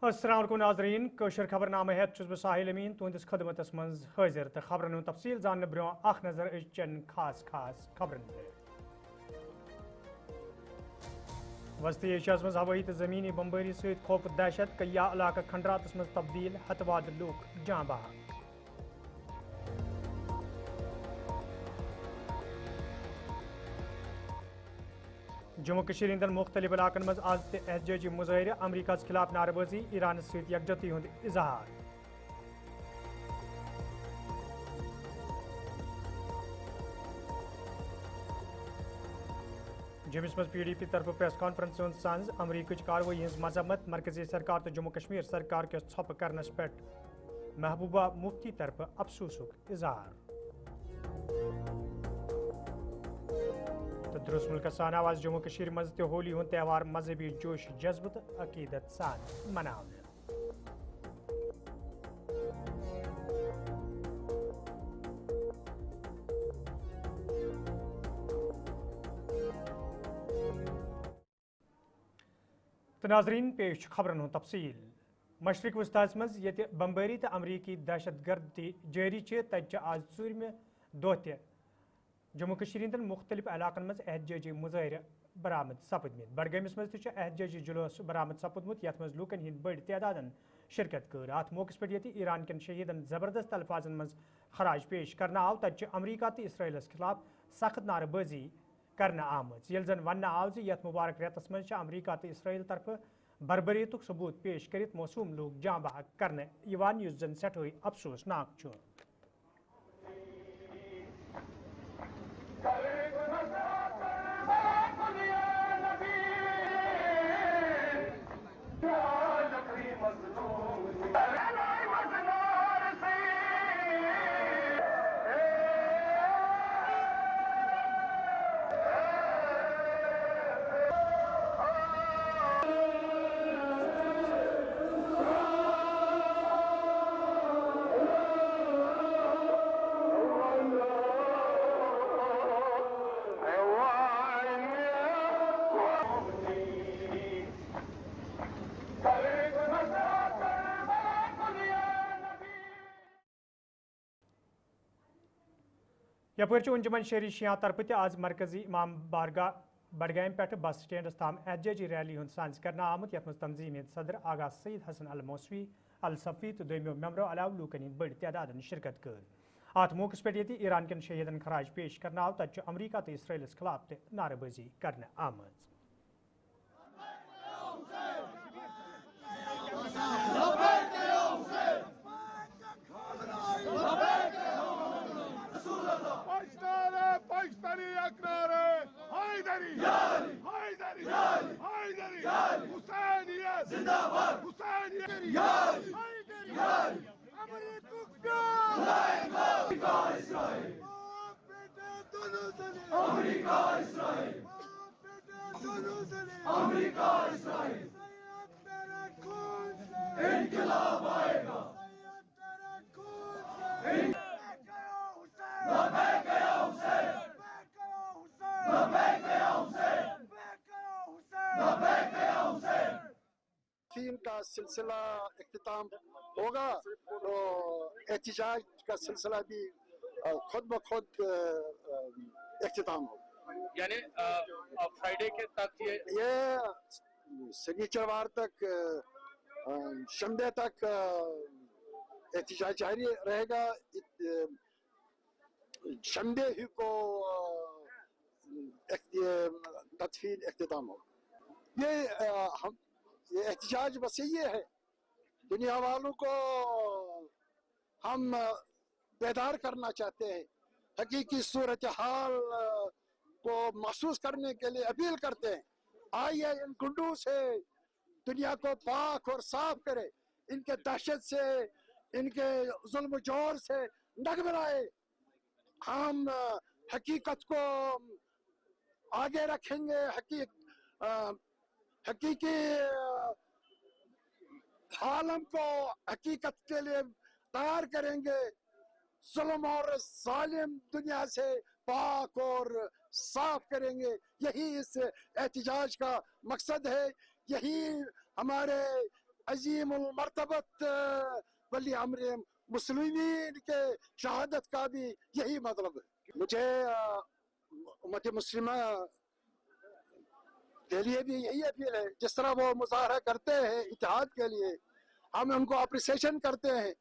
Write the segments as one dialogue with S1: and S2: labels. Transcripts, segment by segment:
S1: السلام علیکم ناظرین کوشر خبرنامہ ہیت چھس بہ ساحل امین تہندس خدمتس مز حاضر تو خبرن ہند تفصیل زاننے برو اخ نظر چن خاص خبرن پہ وسطی ایشیا مز ہوئی تو زمینی بمباری ست خوف دہشت کیا علاقہ کھنڈراتس مز تبدیل ہتواد لوک جاں بحق جموں کشمیر ہندن مختلف علاقن مز آز تہ احتجاجی مظاہرہ امریکہ خلاف نعرہ بازی ایران ست یکجہتی ہند اظہار جمس مز پی ڈی پی طرف پریس کانفرنس ہند سنز امریکہ کاروٲیی ہز مذمت مرکزی سرکار تو جموں کشمیر سرکار کس ژھۄپہٕ کرنس پہ محبوبہ مفتی طرف افسوسک اظہار تو درست ملک سان آواز جموں کشمیر مز تہ ہولی ہند تہوار مذہبی جوش جذبہ تو عقیدت سان مناونہ تو ناظرین پیش خبرن ہند تفصیل مشرق وسطی مز یہ بمباری تو امریکی دہشت گردی جاری تتہ آز ژوٗرمہِ دۄہ تہ جموں کشمیر ہندن مختلف علاقن مز احتجاجی مظاہرہ برآمد سپدمت بڈگامس مز تہ احتجاجی جلوس برآمد سپدمت یتھ مز لوکن ہند بڑ تعداد شرکت کر ات موقع پہ یہ ایران کن شہیدن زبردست الفاظن مز خراج پیش کرنا آو تتہ امریکہ تو اسرائیلس خلاف سخت نعرہ بازی کرنا آمت یل زن ون آو یت مبارک ریتس مز امریکہ تو اسرائیل طرف بربریت ثبوت پیش کرت موسوم لوگ جاں بحق کرنے یس زن سٹھائی افسوسناک چھ یپر انجمن شہری شیعہ طرف تہ آز مرکزی امام بارگاہ بڈگام پہ بس سٹینڈس تام احتجاجی ریلی ہند سانز کرنا آمت یت مز تنظیم صدر آغا سید حسن الموسوی الصفی تو دویمو ممبرو علاوہ لوکن ہند بڑ تعداد شرکت کر ات موقع پہ یہ ایران کن شہیدن خراج پیش کرنا آو تتہ امریکہ تو اسرائیلس خلاف تہ نعرہ بازی کرنا آمت
S2: فیم کا سلسلہ اختتام ہوگا تو احتجاج کا سلسلہ بھی خود بخود اختتام ہوگا
S3: یعنی فرائیڈے کے تک
S2: یہ سنیچر وار تک شنبے تک احتجاج جاری رہے گا شنبے ہی کو تدفین اختتام ہوگا یہ احتجاج بس یہ ہے دنیا والوں کو ہم بیدار کرنا چاہتے ہیں حقیقی صورتحال کو محسوس کرنے کے لیے اپیل کرتے ہیں آئیے ان گنڈوں سے دنیا کو پاک اور صاف کرے ان کے دہشت سے ان کے ظلم و جور سے نہ گھبرائے ہم حقیقت کو آگے رکھیں گے حقیقی عالم کو حقیقت کے لیے تیار کریں گے ظلم اور ظالم دنیا سے پاک اور صاف کریں گے یہی اس احتجاج کا مقصد ہے یہی ہمارے अजीमुल मर्तबत वली अम्र मुस्लिमीन के शहादत का भी यही मतलब है। मुझे उम्मत मुस्लिमा के लिए भी यही अपील है, जिस तरह वो मुजाहरा करते हैं इत्तेहाद के लिए, हम उनको अप्रिसिएशन करते हैं।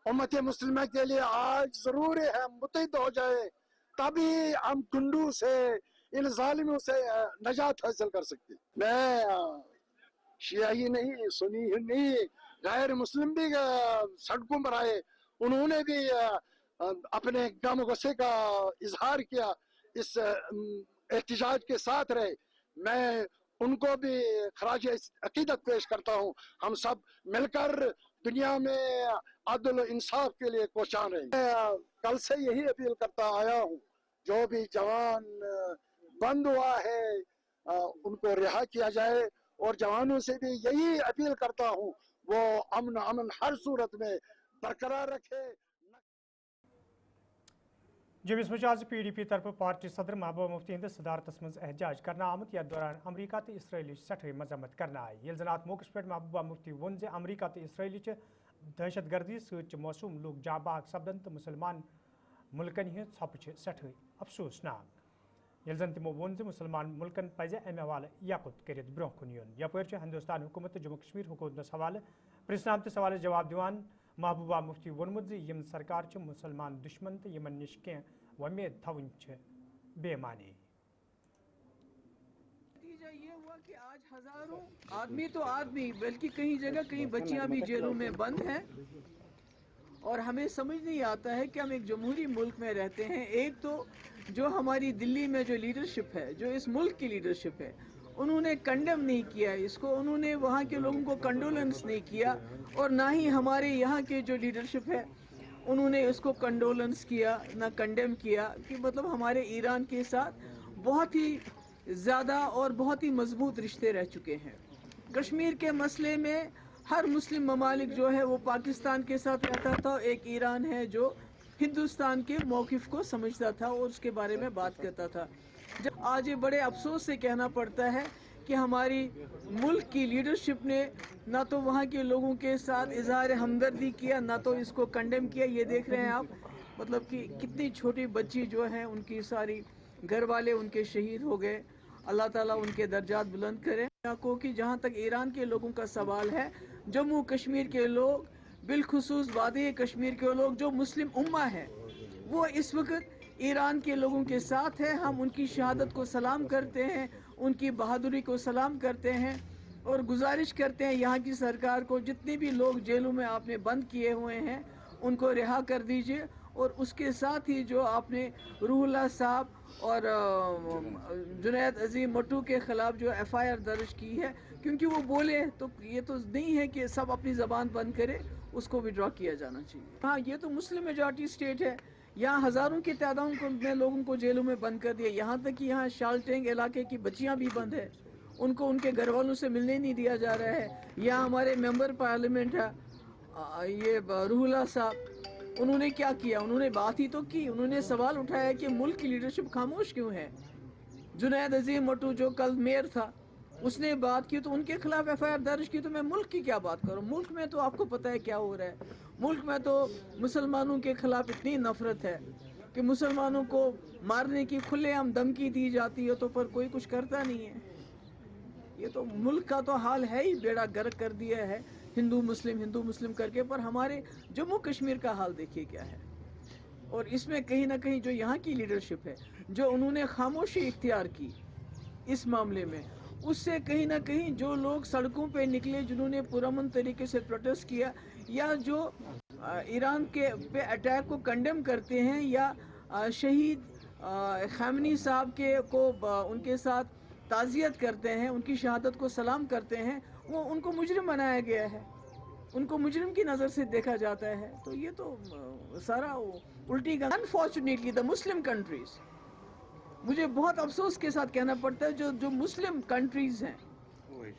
S2: उम्मत मुस्लिमा के लिए आज जरूरी है मुत्तहिद हो जाए, तभी हम कुंडू से इन जालिमों से नजात हासिल कर सकते। मैं शिया ही नहीं, सुन्नी ही नहीं, गैर मुस्लिम भी सड़कों पर आए, उन्होंने भी अपने गम गुस्से का इजहार किया, इस एहतजाज के साथ रहे। मैं उनको भी खराज अकीदत पेश करता हूँ। हम सब मिलकर दुनिया में अदल इंसाफ के लिए कोशान रहे। मैं कल से यही अपील करता आया हूँ, जो भी जवान बंद हुआ है उनको रिहा किया जाए, और जवानों से भी यही अपील करता हूँ वो अमन हर सूरत में बरकरार रखे।
S1: जमिस मज आज PDP तरफ पार्टी सदर महबूबा मुफ्ती हंदिस सदारतस मज एहतजाज करना आमत, यथ दौरान अमरीका तो इसराइल सठे मजम्मत करना आई। ये जन अत मौके पे महबूबा मुफ्ती वोन जे अमरीका तो इसराइल दहशत गर्दी सत मौसूम लोग जाबाग सपदन तो मुसलमान मुल्कन हज छप सठे अफसोसनाक। ये जन तमो वोन जे मुसलमान मुल्कन पज अमे हवाले यकुत कर ब्रोह कुन युन। यपर हिंदुस्तान हुकूमत जम्मू कश्मीर हुकूमत हवाले प्रेसनाम तो सवाल जवाब दिवान महबूबा मुफ्ती वोनमुत यम सरकार मुसलमान दुश्मन तो यमन निश कह वमेद थवन बेमानी।
S4: नतीजा ये हुआ कि आज हजारों आदमी तो आदमी बल्कि कहीं जगह कहीं बच्चियां भी जेलों में बंद हैं, और हमें समझ नहीं आता है कि हम एक जमहूरी मुल्क में रहते हैं। एक तो जो हमारी दिल्ली में जो लीडरशिप है, जो इस मुल्क की लीडरशिप है, उन्होंने कंडेम नहीं किया इसको, उन्होंने वहाँ के लोगों को कंडोलेंस नहीं किया, और ना ही हमारे यहाँ के जो लीडरशिप है उन्होंने इसको कंडोलेंस किया, ना कंडेम किया। कि मतलब हमारे ईरान के साथ बहुत ही ज़्यादा और बहुत ही मजबूत रिश्ते रह चुके हैं। कश्मीर के मसले में हर मुस्लिम ममालिक जो है वो पाकिस्तान के साथ रहता था, एक ईरान है जो हिंदुस्तान के मौक़िफ़ को समझता था और उसके बारे में बात करता था। जब आज ये बड़े अफसोस से कहना पड़ता है कि हमारी मुल्क की लीडरशिप ने ना तो वहाँ के लोगों के साथ इजहार हमदर्दी किया, ना तो इसको कंडेम किया। ये देख रहे हैं आप, मतलब कि कितनी छोटी बच्ची जो है उनकी सारी घर वाले उनके शहीद हो गए। अल्लाह ताला उनके दर्जात बुलंद करे। को कि जहाँ तक ईरान के लोगों का सवाल है, जम्मू कश्मीर के लोग, बिलखुसूस वादी कश्मीर के लोग जो मुस्लिम उम्मा है, वो इस वक्त ईरान के लोगों के साथ है। हम उनकी शहादत को सलाम करते हैं, उनकी बहादुरी को सलाम करते हैं, और गुजारिश करते हैं यहाँ की सरकार को जितने भी लोग जेलों में आपने बंद किए हुए हैं उनको रिहा कर दीजिए। और उसके साथ ही जो आपने रूहुल्लाह साहब और जुनैद अजीम मट्टू के ख़िलाफ़ जो FIR दर्ज की है, क्योंकि वो बोले तो ये तो नहीं है कि सब अपनी ज़बान बंद करे, उसको विड्रॉ किया जाना चाहिए। हाँ, ये तो मुस्लिम मेजॉरिटी स्टेट है, यहाँ हज़ारों की तादाद में लोगों को जेलों में बंद कर दिया। यहाँ तक कि यहाँ शालटेंग इलाके की बच्चियाँ भी बंद है, उनको उनके घर वालों से मिलने नहीं दिया जा रहा है। यहाँ हमारे मेंबर पार्लियामेंट है ये रूहुल्लाह साहब, उन्होंने क्या किया? उन्होंने बात ही तो की, उन्होंने सवाल उठाया कि मुल्क की लीडरशिप खामोश क्यों है। जुनैद अजीम मट्टू जो कल मेयर था, उसने बात की तो उनके खिलाफ FIR दर्ज की। तो मैं मुल्क की क्या बात करूं? मुल्क में तो आपको पता है क्या हो रहा है। मुल्क में तो मुसलमानों के खिलाफ इतनी नफरत है कि मुसलमानों को मारने की खुलेआम धमकी दी जाती है, तो पर कोई कुछ करता नहीं है। ये तो मुल्क का तो हाल है ही, बेड़ा गर्क कर दिया है हिंदू मुस्लिम करके। पर हमारे जम्मू कश्मीर का हाल देखिए क्या है। और इसमें कहीं ना कहीं जो यहाँ की लीडरशिप है, जो उन्होंने खामोशी इख्तियार की इस मामले में, उससे कहीं ना कहीं जो लोग सड़कों पे निकले, जिन्होंने पुरअमन तरीके से प्रोटेस्ट किया, या जो ईरान के पे अटैक को कंडेम करते हैं, या शहीद खामनी साहब के को उनके साथ ताज़ियत करते हैं, उनकी शहादत को सलाम करते हैं, वो उनको मुजरिम बनाया गया है, उनको मुजरिम की नज़र से देखा जाता है। तो ये तो सारा उल्टी gun. Unfortunately the Muslim countries, मुझे बहुत अफसोस के साथ कहना पड़ता है, जो मुस्लिम कंट्रीज़ हैं,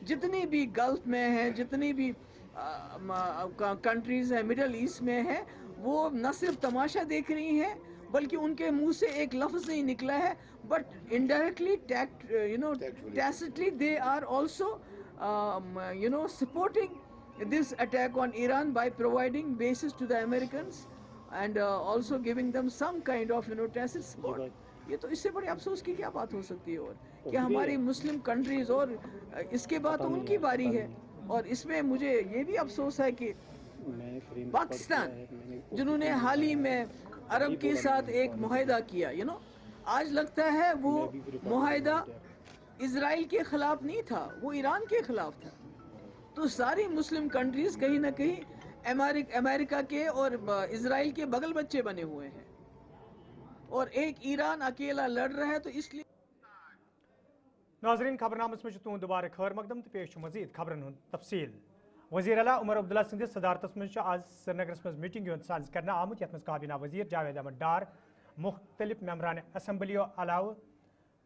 S4: जितनी भी गल्फ में हैं, जितनी भी कंट्रीज़ हैं मिडल ईस्ट में हैं, वो न सिर्फ तमाशा देख रही हैं, बल्कि उनके मुंह से एक लफ्ज़ नहीं निकला है, but indirectly tacitly they are also supporting this attack on Iran by providing bases to the Americans and also giving them some kind of tacit support. یہ تو اس سے بڑے افسوس کی کیا بات ہو سکتی ہے اور کہ ہماری مسلم کنٹریز اور اس کے بعد تو ان کی باری ہے. اور اس میں مجھے یہ بھی افسوس ہے کہ پاکستان جنہوں نے حال ہی میں عرب کے ساتھ ایک معاہدہ کیا آج لگتا ہے وہ معاہدہ اسرائیل کے خلاف نہیں تھا, وہ ایران کے خلاف تھا. تو ساری مسلم کنٹریز کہیں نہ کہیں امریکہ کے اور اسرائیل کے بغل بچے بنے ہوئے ہیں اور ایک ایران اکیلا لڑ رہا ہے. تو اس لیے
S1: ناظرین خبرنامس میں تہد دوبارہ خیر مقدم تو پیش مزید خبرن ہند تفصیل. وزیر اعلیٰ عمر عبداللہ سندس صدارتس مز آج سرینگرس مز میٹنگ ساز کرنا آمت یت مز کابینہ وزیر جاوید احمد ڈار, مختلف ممبران اسمبلیو علاوہ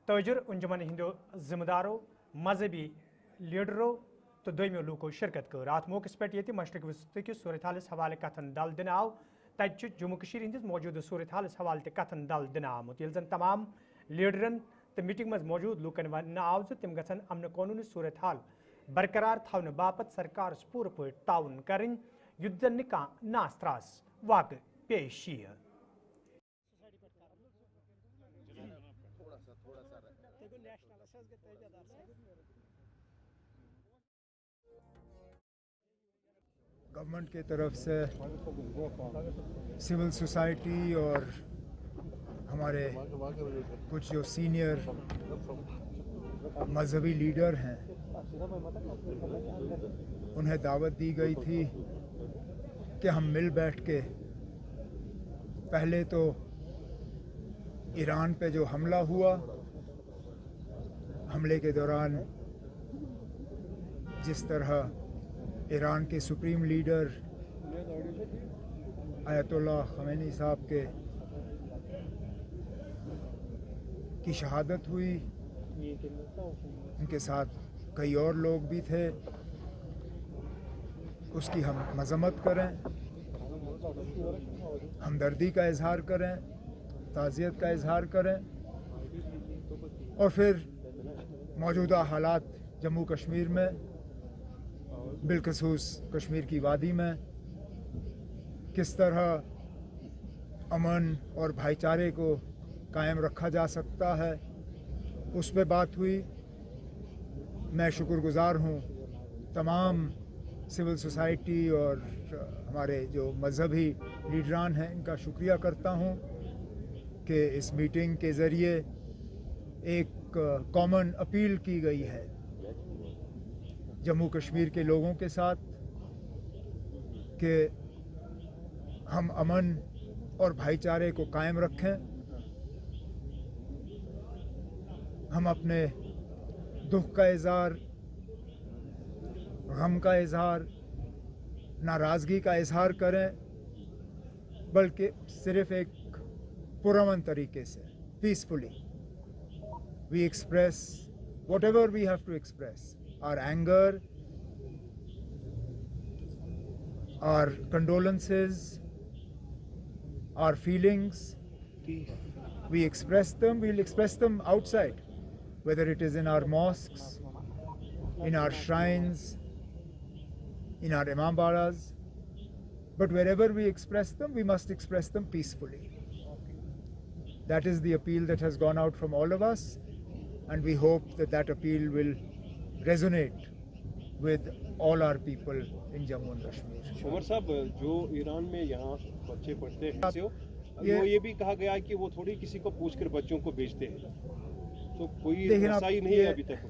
S1: تاجر انجمن ہندو ذمہ دارو, مذہبی لیڈرو تو دویمیو لوکو شرکت کر. ات موقع پہ یہ مشرق وسطی کس صورت حالس حوالہ کتن دل دن آو. تتہ جموں ہندس موجودہ صورت حالس حوالہ کتن دل دن آمت یل زن تمام لیڈرن تو میٹنگ مز موجود لوکن ون آو تم گھن امن قانونی صورت حال برقرار تھونے باپت سرکارس پور پہ تعاون کریں یت زن ناس تراس واقع پیش یہ.
S5: گورنمنٹ کی طرف سے سول سوسائٹی اور ہمارے کچھ جو سینئر مذہبی لیڈر ہیں انہیں دعوت دی گئی تھی کہ ہم مل بیٹھ کے پہلے تو ایران پہ جو حملہ ہوا, حملے کے دوران جس طرح ایران کے سپریم لیڈر آیت اللہ خمینی صاحب کی شہادت ہوئی, ان کے ساتھ کئی اور لوگ بھی تھے, اس کی ہم مذمت کریں, ہمدردی کا اظہار کریں, تعزیت کا اظہار کریں, اور پھر موجودہ حالات جموں کشمیر میں بالخصوص کشمیر کی وادی میں کس طرح امن اور بھائی چارے کو قائم رکھا جا سکتا ہے اس پہ بات ہوئی. میں شکر گزار ہوں تمام سول سوسائٹی اور ہمارے جو مذہبی لیڈران ہیں, ان کا شکریہ کرتا ہوں کہ اس میٹنگ کے ذریعے ایک کامن اپیل کی گئی ہے جموں کشمیر کے لوگوں کے ساتھ کہ ہم امن اور بھائی چارے کو قائم رکھیں. ہم اپنے دکھ کا اظہار, غم کا اظہار, ناراضگی کا اظہار کریں, بلکہ صرف ایک پرامن طریقے سے peacefully we express whatever we have to express our anger, our condolences, our feelings. We express them, we'll express them outside, whether it is in our mosques, in our shrines, in our imambaras. But wherever we express them, we must express them peacefully. That is the appeal that has gone out from all of us, and we hope that that appeal will resonate with all our people in Jammu and Kashmir.
S6: عمر صاحب, جو ایران میں یہاں بچے پڑھتے ہیں وہ یہ بھی کہا گیا کہ وہ تھوڑی کسی کو پوچھ کر بچوں کو بیچتے ہیں, تو کوئی رسائی نہیں ہے ابھی تک.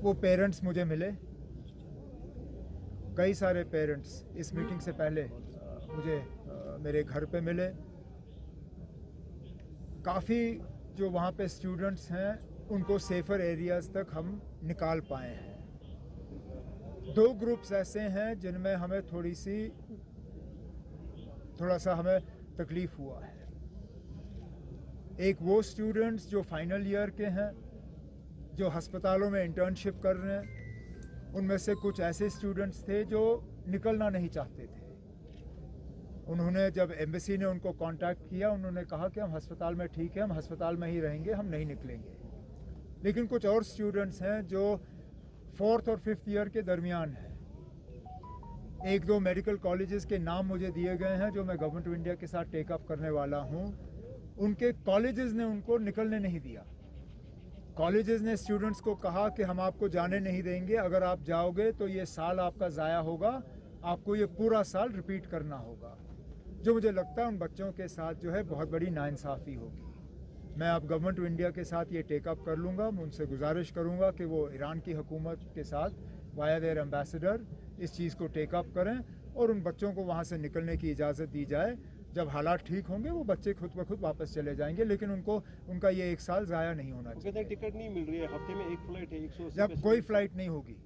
S5: وہ پیرنٹس مجھے ملے, کئی سارے پیرنٹس اس میٹنگ سے پہلے مجھے میرے گھر پہ ملے. کافی جو وہاں پہ اسٹوڈنٹس ہیں ان کو سیفر ایریاز تک ہم نکال پائے ہیں. 2 گروپس ایسے ہیں جن میں ہمیں تھوڑا سا ہمیں تکلیف ہوا ہے. ایک وہ اسٹوڈنٹس جو فائنل ایئر کے ہیں, جو ہسپتالوں میں انٹرنشپ کر رہے ہیں, ان میں سے کچھ ایسے اسٹوڈنٹس تھے جو نکلنا نہیں چاہتے تھے. انہوں نے جب ایمبیسی نے ان کو کانٹیکٹ کیا, انہوں نے کہا کہ ہم ہسپتال میں ٹھیک ہیں, ہم ہسپتال میں ہی رہیں گے, ہم نہیں نکلیں گے. لیکن کچھ اور اسٹوڈنٹس ہیں جو 4th اور 5th ایئر کے درمیان ہیں, एक दो मेडिकल कॉलेजेस के नाम मुझे दिए गए हैं जो मैं गवर्नमेंट ऑफ इंडिया के साथ टेक अप करने वाला हूं। उनके कॉलेजेस ने उनको निकलने नहीं दिया। कॉलेजेस ने स्टूडेंट्स को कहा कि हम आपको जाने नहीं देंगे, अगर आप जाओगे तो ये साल आपका ज़ाया होगा, आपको ये पूरा साल रिपीट करना होगा। जो मुझे लगता है उन बच्चों के साथ जो है बहुत बड़ी नाइंसाफ़ी होगी। मैं अब गवर्नमेंट ऑफ इंडिया के साथ ये टेक अप कर लूँगा। मैं उनसे गुजारिश करूँगा कि वो ईरान की हुकूमत के साथ वाया देयर एम्बेसडर इस चीज़ को टेक अप करें और उन बच्चों को वहाँ से निकलने की इजाज़त दी जाए। जब हालात ठीक होंगे वो बच्चे खुद ब खुद वापस चले जाएंगे, लेकिन उनका ये एक साल ज़ाया नहीं होना चाहिए।
S6: टिकट नहीं मिल रही है, हफ्ते में एक फ्लाइट है, 180
S5: जब कोई फ़्लाइट नहीं होगी,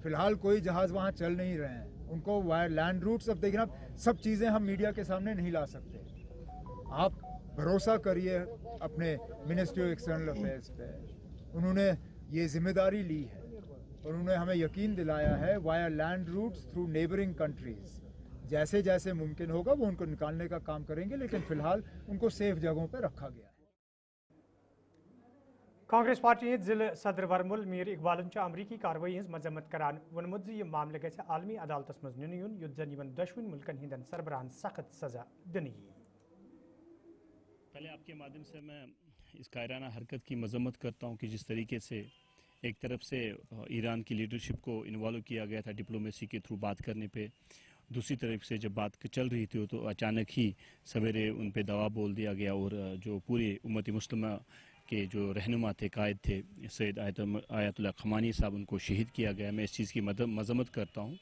S5: फ़िलहाल कोई जहाज़ वहाँ चल नहीं रहे हैं, उनको वायर लैंड रूट्स, अब देखना सब चीज़ें हम मीडिया के सामने नहीं ला सकते। आप भरोसा करिए अपने मिनिस्ट्री ऑफ एक्सटर्नल अफेयर्स पे, उन्होंने ये जिम्मेदारी ली है और उन्होंने हमें यकीन दिलाया है via land routes through neighbouring countries जैसे जैसे मुमकिन होगा वो उनको निकालने का काम करेंगे, लेकिन फ़िलहाल उनको सेफ जगहों पर रखा गया है।
S1: कांग्रेस पार्टी जिले सदर वर्मुल मीर इकबाल अमरीकी कार्रवाई हज मजम्मत करान वोनमुत यह मामले गए आलमी अदालत मज नुन युन युद्ध जन यमन दशवन मुल्कन हिंदन सरबराहन सख्त सजा दिन।
S7: पहले आपके माध्यम से मैं इस कायराना हरकत की मजम्मत करता हूँ कि जिस तरीके से एक तरफ से ईरान की लीडरशिप को इन्वॉल्व किया गया था डिप्लोमेसी के थ्रू बात करने पे, दूसरी तरफ से जब बात चल रही थी तो अचानक ही सवेरे उन पे दवा बोल दिया गया और जो पूरे उम्मत मुस्लिमा के जो रहनुमा थे, कायद थे, सैयद आयतुल्लाह खमानी साहब, उनको शहीद किया गया। मैं इस चीज़ की मजम्मत करता हूँ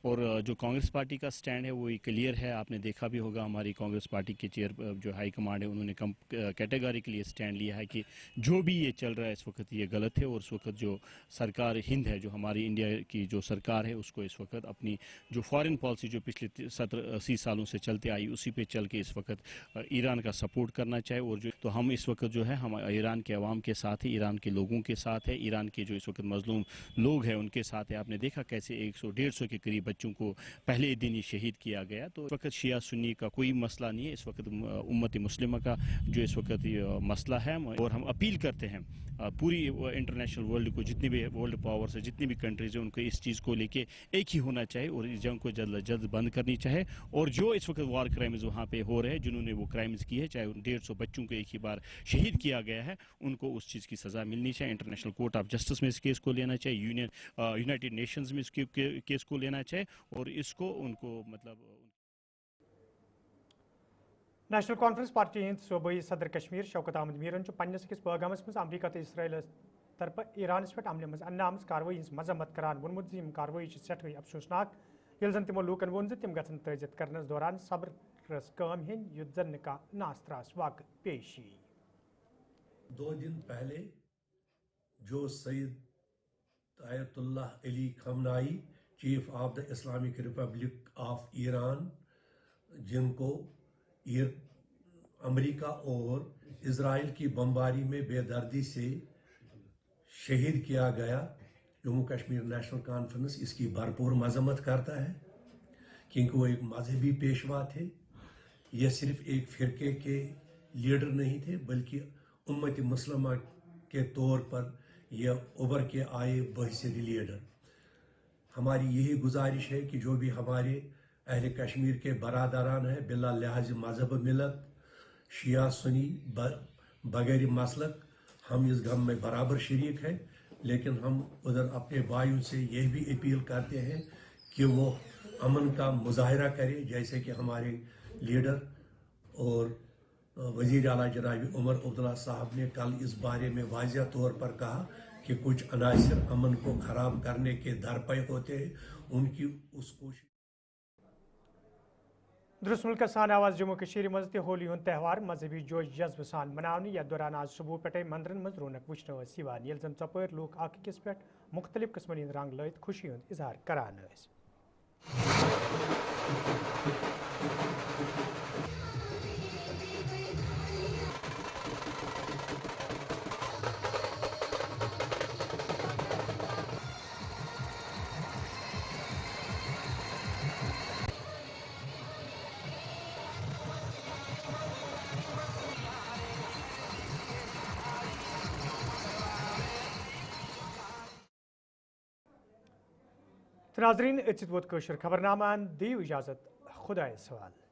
S7: और जो कांग्रेस पार्टी का स्टैंड है वो क्लियर है। आपने देखा भी होगा हमारी कांग्रेस पार्टी के चेयर जो हाई कमांड है उन्होंने कैटेगरी के लिए स्टैंड लिया है कि जो भी ये चल रहा है इस वक्त ये गलत है और इस वक्त जो सरकार हिंद है, जो हमारी इंडिया की जो सरकार है, उसको इस वक्त अपनी जो फॉरेन पॉलिसी जो पिछले 70-80 सालों से चलते आई उसी पे चल के इस वक्त ईरान का सपोर्ट करना चाहे। और जो तो हम इस वक्त जो है हम ईरान के अवाम के साथ है, ईरान के लोगों के साथ है, ईरान के जो इस वक्त मजलूम लोग हैं उनके साथ है। आपने देखा कैसे 100-150 के करीब बच्चों को पहले दिन ही शहीद किया गया। तो इस वक्त शिया सुन्नी का कोई मसला नहीं है, इस वक्त उम्मत मुस्लिमा का जो इस वक्त मसला है। और हम अपील करते हैं पूरी इंटरनेशनल वर्ल्ड को, जितनी भी वर्ल्ड पावर्स है, जितनी भी कंट्रीज है, उनको इस चीज़ को लेके एक ही होना चाहिए और इस जंग को जल्द जल्द बंद करनी चाहिए। और जो इस वक्त वार क्राइम्स वहाँ पे हो रहे हैं, जिन्होंने वो क्राइम्स किए, चाहे 150 बच्चों को एक ही बार शहीद किया गया है, उनको उस चीज़ की सज़ा मिलनी चाहिए। इंटरनेशनल कोर्ट ऑफ जस्टिस में इस केस को लेना चाहिए, यूनाइटेड नेशंस में इस केस को लेना चाहिए और इसको उनको मतलब
S1: नेशनल कॉन्फ्रेंस पार्टी हंद सूबाई सदर कश्मीर शौकत अहमद मीरन पन्नस अकिस पैगामस मज अमरीका तो इसराइल तरफ ईरानस पे अमल मज अन्ना आमज कार्रवाई हंज मजम्मत करान वोनमुत यम कार्रवाई सठे अफसोसनाक ये जन तिमो लूकन वोन तम गन तजियत करनस दौरान सब्रस काम हन युद्ध जन का नास त्रास वाक़ पेश।
S8: 2 दिन पहले जो Syed Ayatollah Ali Khamenei chief of the Islamic Republic of Iran, जिनको अमेरिका और इजराइल की बमबारी में बेदर्दी से शहीद किया गया, जम्मू कश्मीर नेशनल कॉन्फ्रेंस इसकी भरपूर मजम्मत करता है क्योंकि वो एक मजहबी पेशवा थे। यह सिर्फ एक फ़िरके के लीडर नहीं थे बल्कि उम्मत मुस्लिमा के तौर पर यह उभर के आए बहसीत लीडर। हमारी यही गुजारिश है कि जो भी हमारे अहले कश्मीर के बरादरान है बिला लिहाज मजहब मिलत शिया सुनी बगैर मसलक, हम इस गम में बराबर शरीक है, लेकिन हम उधर अपने भाइयों से यह भी अपील करते हैं कि वो अमन का मुजाहरा करें, जैसे कि हमारे लीडर और वज़ीर आला जनाब उमर अब्दुल्ला साहब ने कल इस बारे में वाज़िया तौर पर कहा कि कुछ अनासर अमन को ख़राब करने के दरपे होते हैं, उनकी उस कोशिश।
S1: दुरुस्त मुल्क सान आवाज जम्मू कश्मीर मज ते होली हुंद त्यौहार मजहबी जोश जज्ब सान मनावने यथ दौरान आज सुबह पे मंदिरन मज रौनक वुचन यवान येल जन चपैर लूक अक अकिस पे मुख्तलिफ किस्मन हिंद रंग लैत खुशी हुंद इजहार करान। तो नाजरीन अत वोत खबरनामान दियो इजाजत खुदा सवाल।